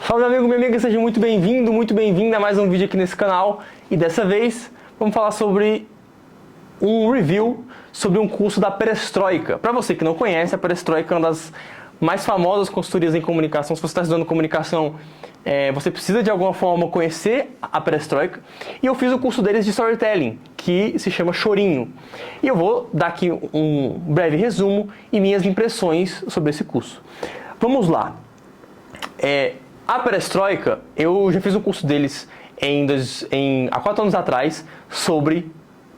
Fala meu amigo, minha amiga, seja muito bem-vindo, muito bem-vinda a mais um vídeo aqui nesse canal. E dessa vez vamos falar sobre um review sobre um curso da Perestroika. Para você que não conhece, a Perestroika é uma das mais famosas consultorias em comunicação. Se você está estudando comunicação, você precisa de alguma forma conhecer a Perestroika. E eu fiz o curso deles de Storytelling, que se chama Chorinho. E eu vou dar aqui um breve resumo e minhas impressões sobre esse curso. Vamos lá. A Perestroika, eu já fiz um curso deles há 4 anos atrás sobre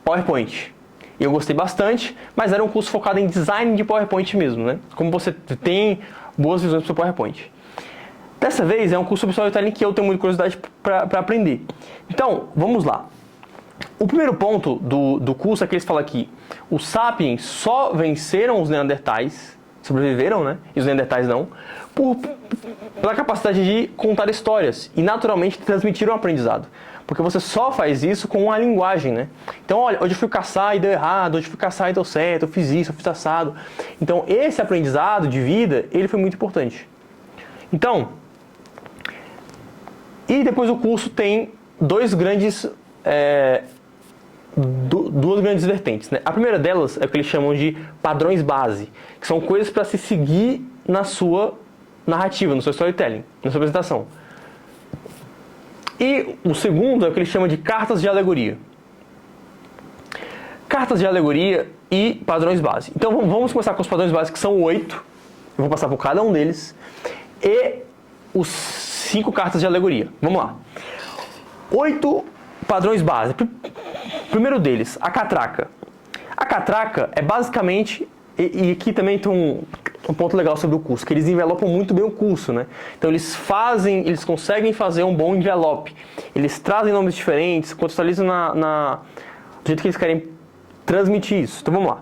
PowerPoint. Eu gostei bastante, mas era um curso focado em design de PowerPoint mesmo, né? Como você tem boas visões para o PowerPoint. Dessa vez é um curso sobre Storytelling que eu tenho muita curiosidade para aprender. Então, vamos lá. O primeiro ponto do curso é que eles falam aqui: os Sapiens só venceram os Neandertais, sobreviveram, né? E os Neandertais não, pela capacidade de contar histórias e naturalmente transmitir um aprendizado. Porque você só faz isso com uma linguagem, né? Então, olha, hoje eu fui caçar e deu errado, hoje eu fui caçar e deu certo, eu fiz isso, eu fiz assado. Então, esse aprendizado de vida, ele foi muito importante. Então, e depois o curso tem duas grandes vertentes, né? A primeira delas é o que eles chamam de padrões base, que são coisas para se seguir na sua narrativa, no seu storytelling, na sua apresentação. E o segundo é o que eles chamam de cartas de alegoria. Cartas de alegoria e padrões base. Então vamos começar com os padrões base, que são 8. Eu vou passar por cada um deles. E os 5 cartas de alegoria. Vamos lá. 8 padrões base. Primeiro deles, a catraca. A catraca é basicamente, e aqui também tem um ponto legal sobre o curso, que eles envelopam muito bem o curso, né? Então eles conseguem fazer um bom envelope. Eles trazem nomes diferentes, contextualizam do jeito que eles querem transmitir isso. Então vamos lá.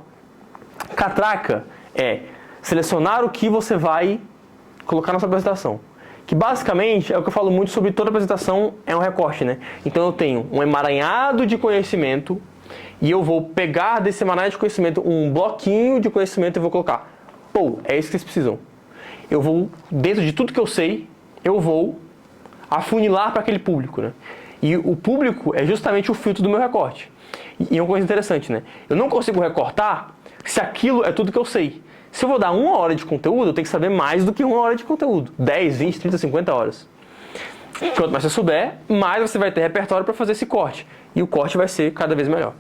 Catraca é selecionar o que você vai colocar na sua apresentação. Que basicamente é o que eu falo muito sobre toda apresentação, é um recorte, né? Então eu tenho um emaranhado de conhecimento e eu vou pegar desse emaranhado de conhecimento um bloquinho de conhecimento e vou colocar. Pô, é isso que eles precisam. Eu vou, dentro de tudo que eu sei, eu vou afunilar para aquele público, né? E o público é justamente o filtro do meu recorte. E é uma coisa interessante, né? Eu não consigo recortar se aquilo é tudo que eu sei. Se eu vou dar 1 hora de conteúdo, eu tenho que saber mais do que 1 hora de conteúdo. 10, 20, 30, 50 horas. Quanto mais você souber, mais você vai ter repertório para fazer esse corte. E o corte vai ser cada vez melhor.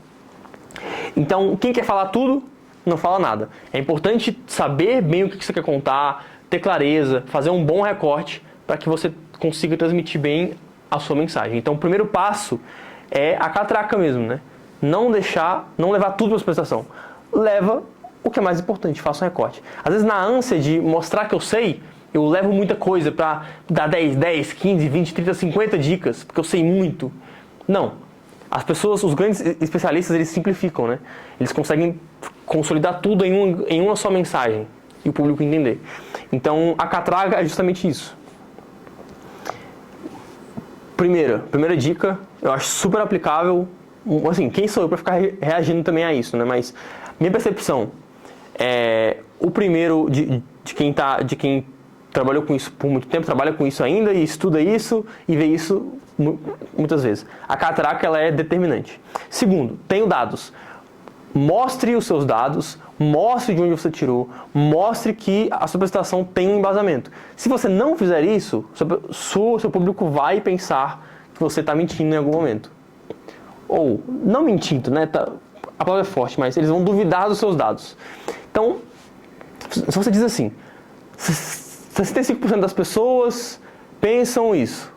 Então, quem quer falar tudo, não fala nada. É importante saber bem o que você quer contar, ter clareza, fazer um bom recorte para que você consiga transmitir bem a sua mensagem. Então, o primeiro passo é a catraca mesmo, né? Não levar tudo para a apresentação. Leva o que é mais importante, faça um recorte. Às vezes, na ânsia de mostrar que eu sei, eu levo muita coisa para dar 10, 15, 20, 30, 50 dicas, porque eu sei muito. Não. As pessoas, os grandes especialistas, eles simplificam, né? Eles conseguem consolidar tudo em uma só mensagem e o público entender. Então, a catraca é justamente isso. Primeira dica, eu acho super aplicável. Assim, quem sou eu para ficar reagindo também a isso, né? Mas minha percepção o primeiro de quem trabalhou com isso por muito tempo, trabalha com isso ainda e estuda isso e vê isso muitas vezes. A catraca, ela é determinante. Segundo, tenho dados. Mostre os seus dados, mostre de onde você tirou, mostre que a sua apresentação tem um embasamento. Se você não fizer isso, seu público vai pensar que você está mentindo em algum momento. Ou, não mentindo, né? A palavra é forte, mas eles vão duvidar dos seus dados. Então, se você diz assim, 65% das pessoas pensam isso.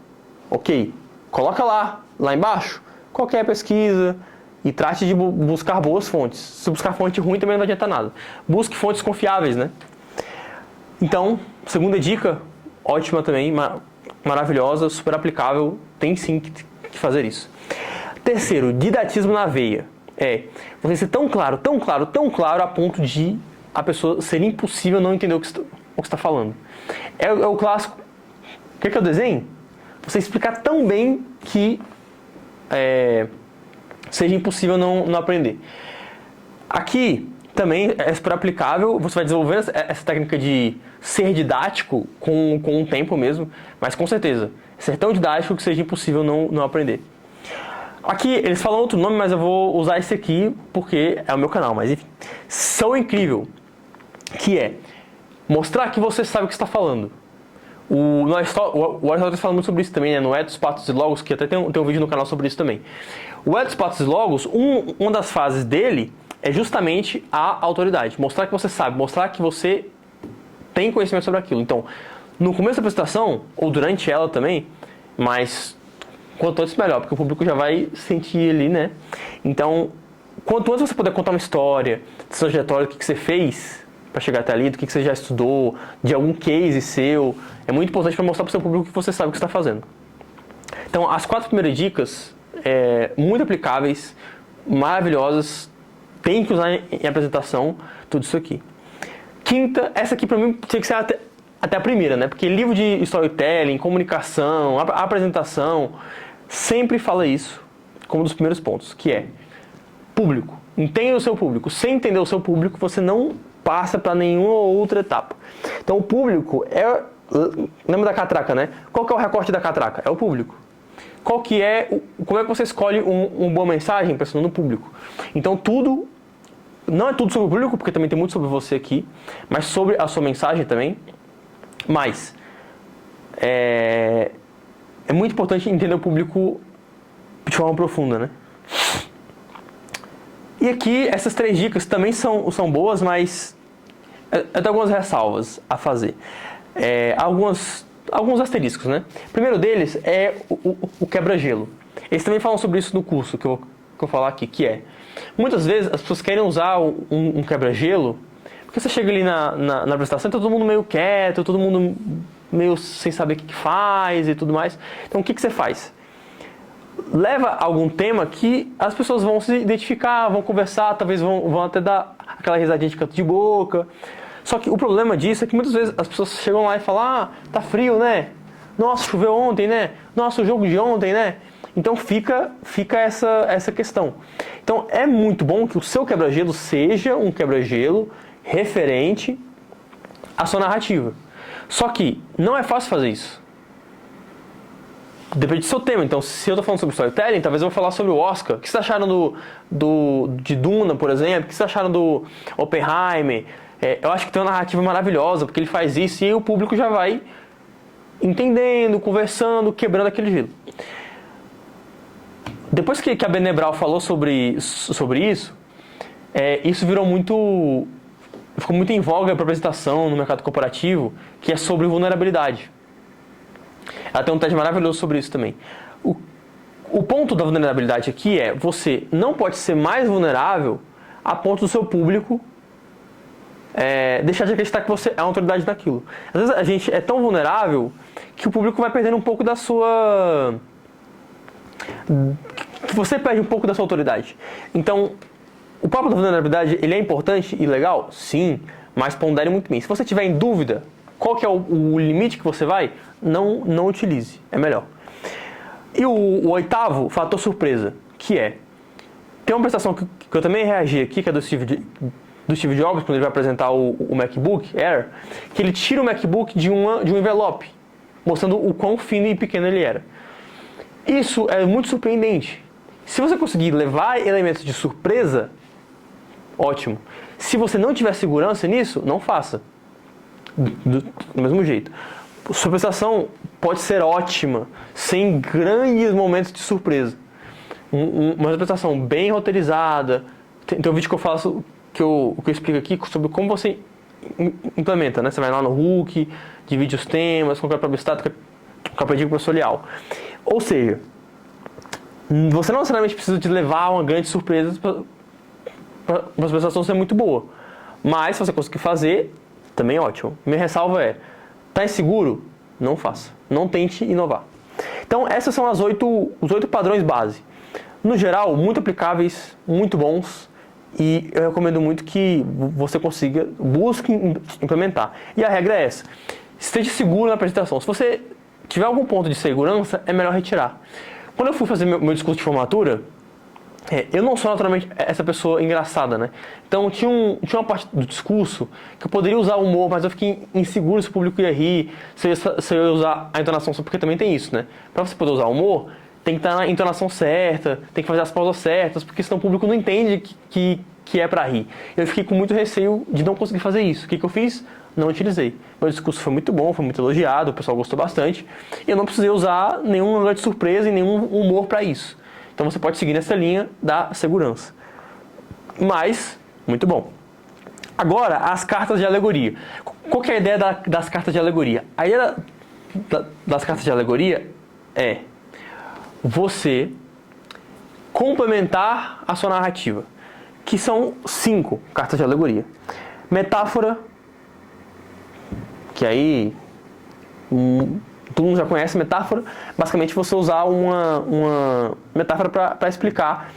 Ok, coloca lá embaixo, qualquer pesquisa e trate de buscar boas fontes. Se buscar fonte ruim também não vai adiantar nada. Busque fontes confiáveis, né? Então, segunda dica, ótima também, maravilhosa, super aplicável, tem sim que fazer isso. Terceiro, didatismo na veia. Você ser tão claro a ponto de a pessoa ser impossível não entender o que você está falando. É o clássico. Quer que eu desenhe? Você explicar tão bem que seja impossível não aprender. Aqui também é super aplicável, você vai desenvolver essa técnica de ser didático com o tempo mesmo, mas com certeza, ser tão didático que seja impossível não aprender. Aqui eles falam outro nome, mas eu vou usar esse aqui porque é o meu canal, mas enfim. São incrível, que é mostrar que você sabe o que está falando. O Aristóteles fala muito sobre isso também, né? No Ethos, Patos e Logos, que até tem um vídeo no canal sobre isso também. O Ethos, Patos e Logos, uma das fases dele é justamente a autoridade. Mostrar que você sabe, mostrar que você tem conhecimento sobre aquilo. Então, no começo da apresentação, ou durante ela também, mas quanto antes melhor, porque o público já vai sentir ali, né? Então, quanto antes você puder contar uma história, de sua trajetória, do que você fez para chegar até ali, do que você já estudou, de algum case seu, é muito importante para mostrar para o seu público que você sabe o que está fazendo. Então, as 4 primeiras dicas, muito aplicáveis, maravilhosas, tem que usar em apresentação tudo isso aqui. Quinta, essa aqui para mim tinha que ser até a primeira, né? Porque livro de storytelling, comunicação, apresentação, sempre fala isso como um dos primeiros pontos, que é público. Entenda o seu público. Sem entender o seu público, você não passa para nenhuma outra etapa. Então o público lembra da catraca, né? Qual que é o recorte da catraca? É o público. Como é que você escolhe uma boa mensagem pensando no público? Então não é tudo sobre o público, porque também tem muito sobre você aqui, mas sobre a sua mensagem também. Mas é muito importante entender o público de forma profunda, né? E aqui, essas 3 dicas também são boas, mas eu tenho algumas ressalvas a fazer. Alguns asteriscos, né? O primeiro deles é o quebra-gelo. Eles também falam sobre isso no curso que eu vou falar aqui, que é... Muitas vezes as pessoas querem usar um quebra-gelo, porque você chega ali na apresentação e tá todo mundo meio quieto, todo mundo meio sem saber o que faz e tudo mais. Então o que você faz? Leva algum tema que as pessoas vão se identificar, vão conversar, talvez vão até dar aquela risadinha de canto de boca. Só que o problema disso é que muitas vezes as pessoas chegam lá e falam: tá frio, né? Nossa, choveu ontem, né? Nossa, o jogo de ontem, né? Então fica essa questão. Então é muito bom que o seu quebra-gelo seja um quebra-gelo referente à sua narrativa. Só que não é fácil fazer isso. Depende do seu tema. Então, se eu estou falando sobre storytelling, talvez eu vou falar sobre o Oscar. O que vocês acharam de Duna, por exemplo? O que vocês acharam do Oppenheimer? Eu acho que tem uma narrativa maravilhosa, porque ele faz isso e aí o público já vai entendendo, conversando, quebrando aquele gelo. Depois que a Brené Brown falou sobre isso, isso ficou muito em voga para apresentação no mercado corporativo, que é sobre vulnerabilidade. Ela tem um TED maravilhoso sobre isso também. O ponto da vulnerabilidade aqui é: você não pode ser mais vulnerável a ponto do seu público deixar de acreditar que você é uma autoridade naquilo. Às vezes a gente é tão vulnerável que o público vai perdendo um pouco da sua... que você perde um pouco da sua autoridade. Então, o papo da vulnerabilidade, ele é importante e legal? Sim, mas pondere muito bem. Se você tiver em dúvida qual que é o limite que você vai, não utilize, é melhor. E o oitavo, fator surpresa, que tem uma apresentação que eu também reagi aqui, que é do Steve Jobs, quando ele vai apresentar o MacBook Air, que ele tira o MacBook de um envelope, mostrando o quão fino e pequeno ele era. Isso é muito surpreendente. Se você conseguir levar elementos de surpresa, ótimo. Se você não tiver segurança nisso, não faça. Do mesmo jeito. Sua apresentação pode ser ótima, sem grandes momentos de surpresa. Uma apresentação bem roteirizada. Tem um vídeo que eu faço, que eu explico aqui sobre como você implementa, né? Você vai lá no Hook, divide os temas, coloca para estática, capa de professorial. Ou seja, você não necessariamente precisa de levar uma grande surpresa para a apresentação ser muito boa. Mas se você conseguir fazer, também é ótimo. Minha ressalva tá inseguro? Não faça. Não tente inovar. Então essas são os 8 padrões base. No geral, muito aplicáveis, muito bons. E eu recomendo muito que você busque implementar. E a regra é essa: esteja seguro na apresentação. Se você tiver algum ponto de segurança, é melhor retirar. Quando eu fui fazer meu discurso de formatura, eu não sou naturalmente essa pessoa engraçada, né? Então tinha uma parte do discurso que eu poderia usar humor, mas eu fiquei inseguro se o público ia rir, se eu ia usar a entonação, porque também tem isso, né? Pra você poder usar humor, tem que estar na entonação certa, tem que fazer as pausas certas, porque senão o público não entende que é pra rir. Eu fiquei com muito receio de não conseguir fazer isso. O que eu fiz? Não utilizei. Meu discurso foi muito bom, foi muito elogiado, o pessoal gostou bastante, e eu não precisei usar nenhum lugar de surpresa e nenhum humor pra isso. Então você pode seguir nessa linha da segurança. Mas, muito bom. Agora, as cartas de alegoria. Qual que é a ideia das cartas de alegoria? A ideia das cartas de alegoria é você complementar a sua narrativa, que são 5 cartas de alegoria. Metáfora, que aí todo mundo já conhece metáfora, basicamente você usar uma metáfora para explicar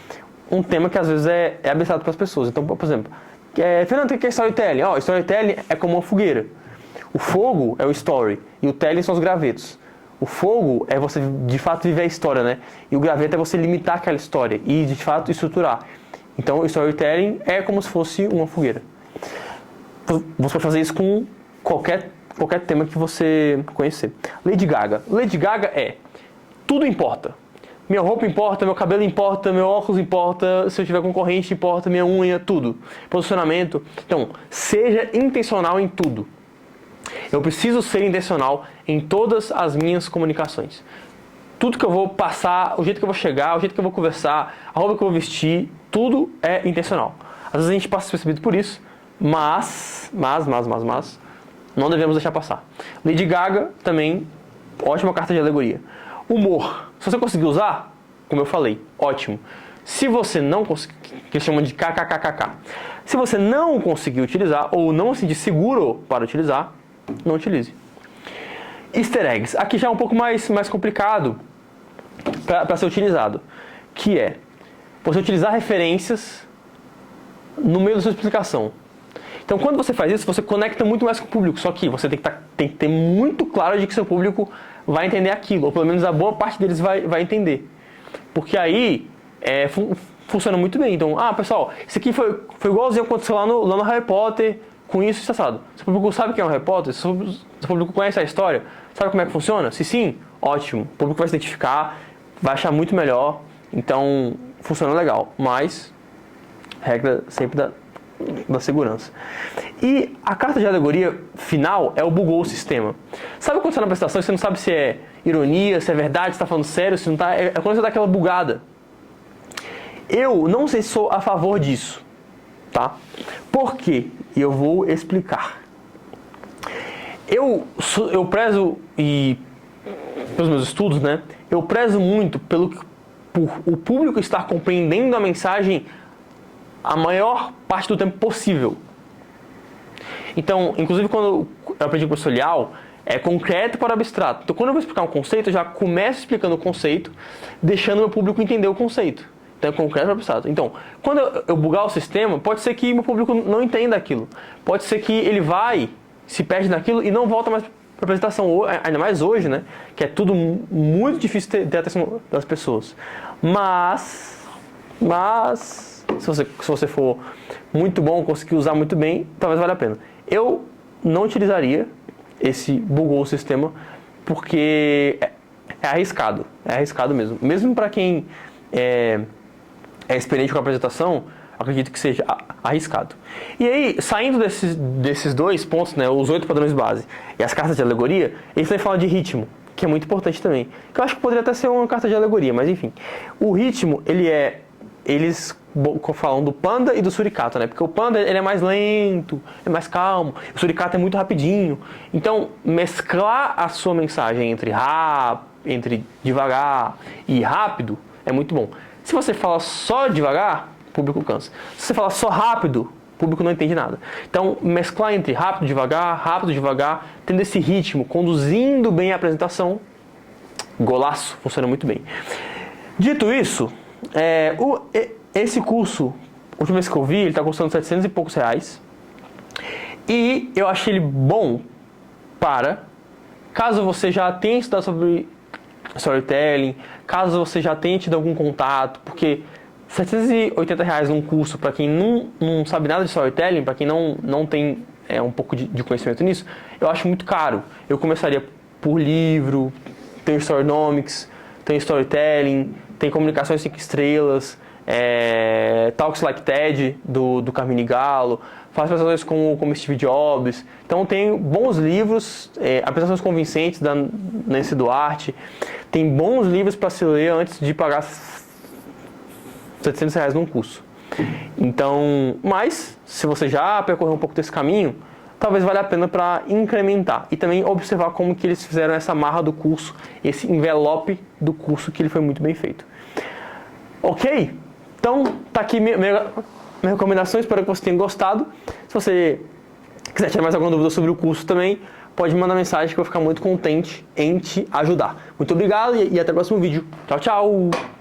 um tema que às vezes é abstrato para as pessoas. Então, por exemplo, Fernando, o que é storytelling? Storytelling é como uma fogueira. O fogo é o story e o telling são os gravetos. O fogo é você de fato viver a história, né? E o graveto é você limitar aquela história e de fato estruturar. Então, o storytelling é como se fosse uma fogueira. Você pode fazer isso com qualquer tema que você conhecer. Lady Gaga. Lady Gaga é tudo importa. Minha roupa importa, meu cabelo importa, meu óculos importa, se eu tiver concorrente importa, minha unha, tudo. Posicionamento. Então, seja intencional em tudo. Eu preciso ser intencional em todas as minhas comunicações. Tudo que eu vou passar, o jeito que eu vou chegar, o jeito que eu vou conversar, a roupa que eu vou vestir, tudo é intencional. Às vezes a gente passa despercebido por isso, mas não devemos deixar passar. Lady Gaga também, ótima carta de alegoria. Humor. Se você conseguir usar, como eu falei, ótimo. Se você não conseguir, que eles chamam de kkkk. Se você não conseguir utilizar, ou não se sentir seguro para utilizar, não utilize. Easter eggs. Aqui já é um pouco mais complicado para ser utilizado. Que é você utilizar referências no meio da sua explicação. Então, quando você faz isso, você conecta muito mais com o público. Só que você tem que ter muito claro de que seu público vai entender aquilo. Ou pelo menos a boa parte deles vai entender. Porque aí funciona muito bem. Então, pessoal, isso aqui foi igualzinho aconteceu lá no Harry Potter, com isso e assado. Seu público sabe quem é o Harry Potter? Seu público conhece a história? Sabe como é que funciona? Se sim, ótimo. O público vai se identificar, vai achar muito melhor. Então, funciona legal. Mas, regra sempre da segurança. E a carta de alegoria final é o bugou o sistema. Sabe quando você está na apresentação e você não sabe se é ironia, se é verdade, se está falando sério, se não está... É quando você dá aquela bugada. Eu não sei se sou a favor disso, tá? Por quê? E eu vou explicar. Eu prezo, e pelos meus estudos, né? Eu prezo muito por o público estar compreendendo a mensagem a maior parte do tempo possível. Então, inclusive quando eu aprendi com o professor Liao, é concreto para abstrato. Então, quando eu vou explicar um conceito, eu já começo explicando o conceito, deixando o meu público entender o conceito. Então, é concreto para abstrato. Então, quando eu bugar o sistema, pode ser que meu público não entenda aquilo. Pode ser que ele se perde naquilo e não volta mais para a apresentação. Ainda mais hoje, né? Que é tudo muito difícil ter a atenção das pessoas. Mas se você for muito bom, conseguir usar muito bem, talvez valha a pena. Eu não utilizaria esse bugou o sistema porque é arriscado. É arriscado mesmo. Mesmo para quem é experiente com a apresentação, acredito que seja arriscado. E aí, saindo desses dois pontos, né, os 8 padrões base e as cartas de alegoria, eles também falam de ritmo, que é muito importante também. Que eu acho que poderia até ser uma carta de alegoria, mas enfim. O ritmo, eles falam do panda e do suricata, né? Porque o panda ele é mais lento, é mais calmo, o suricata é muito rapidinho. Então, mesclar a sua mensagem entre devagar e rápido é muito bom. Se você fala só devagar, o público cansa. Se você fala só rápido, o público não entende nada. Então, mesclar entre rápido, devagar, tendo esse ritmo, conduzindo bem a apresentação, golaço, funciona muito bem. Dito isso, esse curso, a última vez que eu vi, ele está custando 700 e poucos reais. E eu achei ele bom caso você já tenha estudado sobre storytelling, caso você já tenha tido algum contato, porque R$780 num curso para quem não sabe nada de storytelling, para quem não tem um pouco de conhecimento nisso, eu acho muito caro. Eu começaria por livro, tem Storynomics, tem Storytelling, tem Comunicações 5 Estrelas, Talks Like TED, do Carmine Gallo, faz apresentações como Steve Jobs. Então tem bons livros, apresentações convincentes da Nancy Duarte, tem bons livros para se ler antes de pagar R$700 num curso. Então, mas se você já percorreu um pouco desse caminho, talvez valha a pena para incrementar e também observar como que eles fizeram essa marra do curso, esse envelope do curso, que ele foi muito bem feito. Ok? Então, tá aqui minha recomendação, espero que você tenha gostado. Se você quiser tirar mais alguma dúvida sobre o curso também, pode me mandar mensagem que eu vou ficar muito contente em te ajudar. Muito obrigado e até o próximo vídeo. Tchau, tchau!